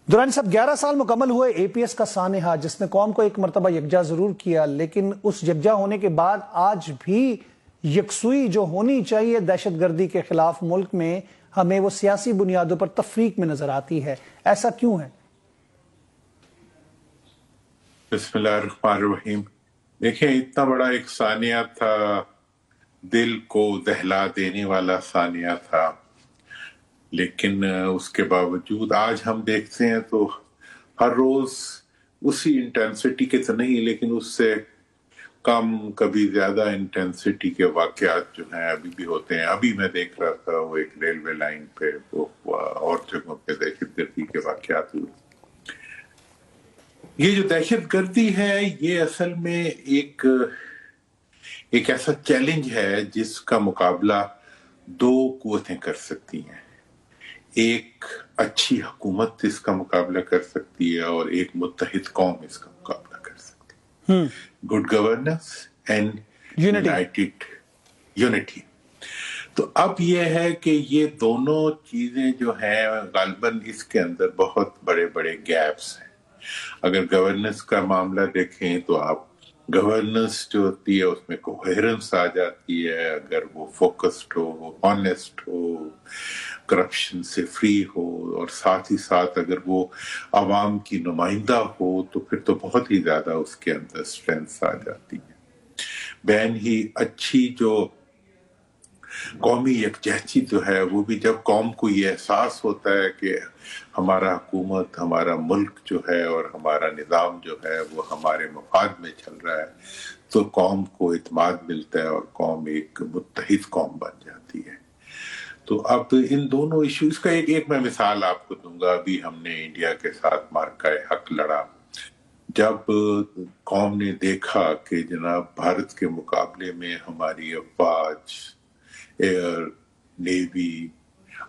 درانی صاحب 11 سال مکمل ہوئے اے پی ایس کا سانحہ جس نے قوم کو ایک مرتبہ یکجا ضرور کیا، لیکن اس یکجا ہونے کے بعد آج بھی یکسوئی جو ہونی چاہیے دہشت گردی کے خلاف ملک میں، ہمیں وہ سیاسی بنیادوں پر تفریق میں نظر آتی ہے۔ ایسا کیوں ہے؟ بسم اللہ الرحمن الرحیم۔ دیکھیں، اتنا بڑا ایک سانحہ تھا، دل کو دہلا دینے والا سانحہ تھا، لیکن اس کے باوجود آج ہم دیکھتے ہیں تو ہر روز اسی انٹینسٹی کے تو نہیں، لیکن اس سے کم، کبھی زیادہ انٹینسٹی کے واقعات جو ہیں ابھی بھی ہوتے ہیں۔ ابھی میں دیکھ رہا تھا وہ ایک ریلوے لائن پہ اور جگہوں پہ دہشت گردی کے واقعات ہوئے۔ یہ جو دہشت گردی ہے یہ اصل میں ایک ایسا چیلنج ہے جس کا مقابلہ دو قوتیں کر سکتی ہیں۔ ایک اچھی حکومت اس کا مقابلہ کر سکتی ہے اور ایک متحد قوم اس کا مقابلہ کر سکتی ہے۔ Good governance and United unity. تو اب یہ ہے کہ یہ دونوں چیزیں جو ہیں غالباً اس کے اندر بہت بڑے بڑے گیپس ہیں۔ اگر گورننس کا معاملہ دیکھیں تو آپ گورننس جو ہوتی ہے اس میں کوہیرنس آ جاتی ہے، اگر وہ فوکسڈ ہو، آنیسٹ ہو، کرپشن سے فری ہو، اور ساتھ ہی ساتھ اگر وہ عوام کی نمائندہ ہو تو پھر تو بہت ہی زیادہ اس کے اندر اسٹرینتھ آ جاتی ہے۔ بین ہی اچھی جو قومی یکجہتی جو ہے وہ بھی جب قوم کو یہ احساس ہوتا ہے کہ ہمارا حکومت، ہمارا ملک جو ہے اور ہمارا نظام جو ہے وہ ہمارے مفاد میں چل رہا ہے، تو قوم کو اعتماد ملتا ہے اور قوم ایک متحد قوم بن جاتی ہے۔ تو اب ان دونوں ایشوز کا ایک میں مثال آپ کو دوں گا۔ ابھی ہم نے انڈیا کے ساتھ مارکہ حق لڑا، جب قوم نے دیکھا کہ جناب بھارت کے مقابلے میں ہماری افواج، ایئر، نیوی،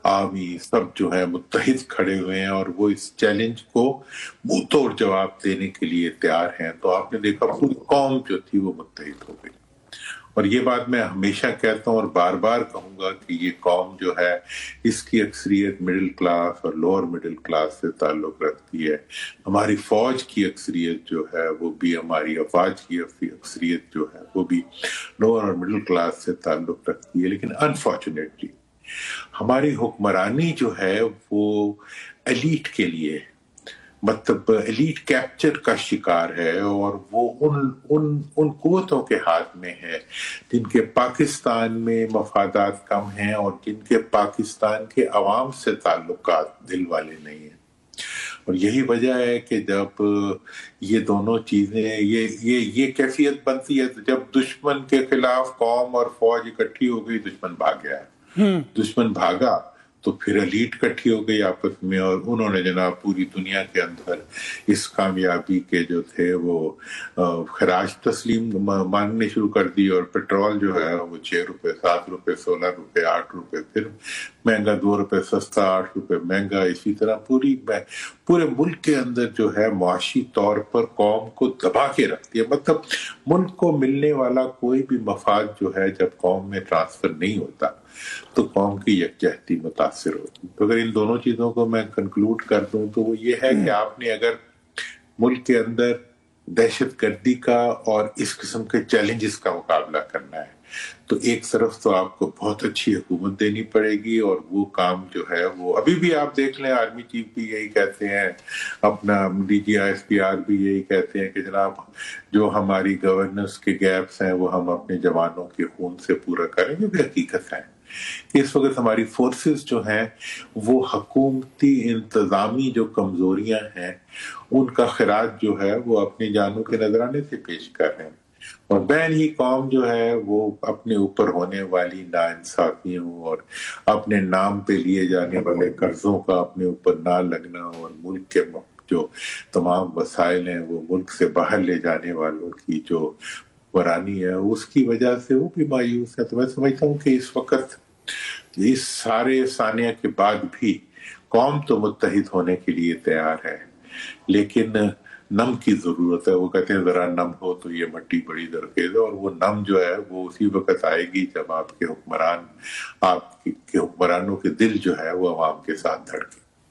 آرمی سب جو ہے متحد کھڑے ہوئے ہیں اور وہ اس چیلنج کو منہ توڑ جواب دینے کے لیے تیار ہیں، تو آپ نے دیکھا پوری قوم جو تھی وہ متحد ہو گئی۔ اور یہ بات میں ہمیشہ کہتا ہوں اور بار بار کہوں گا کہ یہ قوم جو ہے اس کی اکثریت مڈل کلاس اور لوور مڈل کلاس سے تعلق رکھتی ہے۔ ہماری فوج کی اکثریت جو ہے وہ بھی، ہماری افواج کی اکثریت جو ہے وہ بھی لوور اور مڈل کلاس سے تعلق رکھتی ہے، لیکن انفارچونیٹلی ہماری حکمرانی جو ہے وہ ایلیٹ کے لیے، مطلب ایلیٹ کیپچر کا شکار ہے، اور وہ ان قوتوں کے ہاتھ میں ہے جن کے پاکستان میں مفادات کم ہیں اور جن کے پاکستان کے عوام سے تعلقات دل والے نہیں ہیں۔ اور یہی وجہ ہے کہ جب یہ دونوں چیزیں یہ کیفیت بنتی ہے، تو جب دشمن کے خلاف قوم اور فوج اکٹھی ہو گئی، دشمن بھاگ گیا ہے۔ دشمن بھاگا تو پھر ایلیٹ کٹھی ہو گئی آپس میں، اور انہوں نے جناب پوری دنیا کے اندر اس کامیابی کے جو تھے وہ خراج تسلیم مانگنے شروع کر دی، اور پیٹرول جو ہے وہ 6 روپے، 7 روپے، 16 روپے، 8 روپے، پھر مہنگا 2 روپے سستا، 8 روپے مہنگا، اسی طرح پورے ملک کے اندر جو ہے معاشی طور پر قوم کو دبا کے رکھتی ہے۔ مطلب ملک کو ملنے والا کوئی بھی مفاد جو ہے جب قوم میں ٹرانسفر نہیں ہوتا تو قوم کی یکجہتی متاثر ہوتی۔ تو اگر ان دونوں چیزوں کو میں کنکلوڈ کر دوں تو وہ یہ ہے کہ آپ نے اگر ملک کے اندر دہشت گردی کا اور اس قسم کے چیلنجز کا مقابلہ کرنا ہے تو ایک طرف تو آپ کو بہت اچھی حکومت دینی پڑے گی، اور وہ کام جو ہے وہ ابھی بھی آپ دیکھ لیں، آرمی چیف بھی یہی کہتے ہیں، اپنا D G I S P R بھی یہی کہتے ہیں کہ جناب جو ہماری گورننس کے گیپس ہیں وہ ہم اپنے جوانوں کے خون سے پورا کریں، جو کہ حقیقت ہے۔ اس وقت ہماری فورسز جو ہیں وہ حکومتی انتظامی جو کمزوریاں ہیں ان کا خراج جو ہے وہ اپنی جانوں کے نذرانے سے پیش کر رہے ہیں، اور بین ہی قوم جو ہے وہ اپنے اوپر ہونے والی ناانصافیوں اور اپنے نام پہ لیے جانے والے قرضوں کا اپنے اوپر نہ لگنا، اور ملک کے جو تمام وسائل ہیں وہ ملک سے باہر لے جانے والوں کی جو حکمرانی ہے اس کی وجہ سے وہ بھی مایوس ہے۔ تو میں سمجھتا ہوں کہ اس وقت اس سارے سانحہ کے بعد بھی قوم تو متحد ہونے کے لیے تیار ہے، لیکن نم کی ضرورت ہے۔ وہ کہتے ہیں ذرا نم ہو تو یہ مٹی بڑی زرخیز ہے، اور وہ نم جو ہے وہ اسی وقت آئے گی جب آپ کے حکمرانوں کے دل جو ہے وہ عوام کے ساتھ دھڑکے۔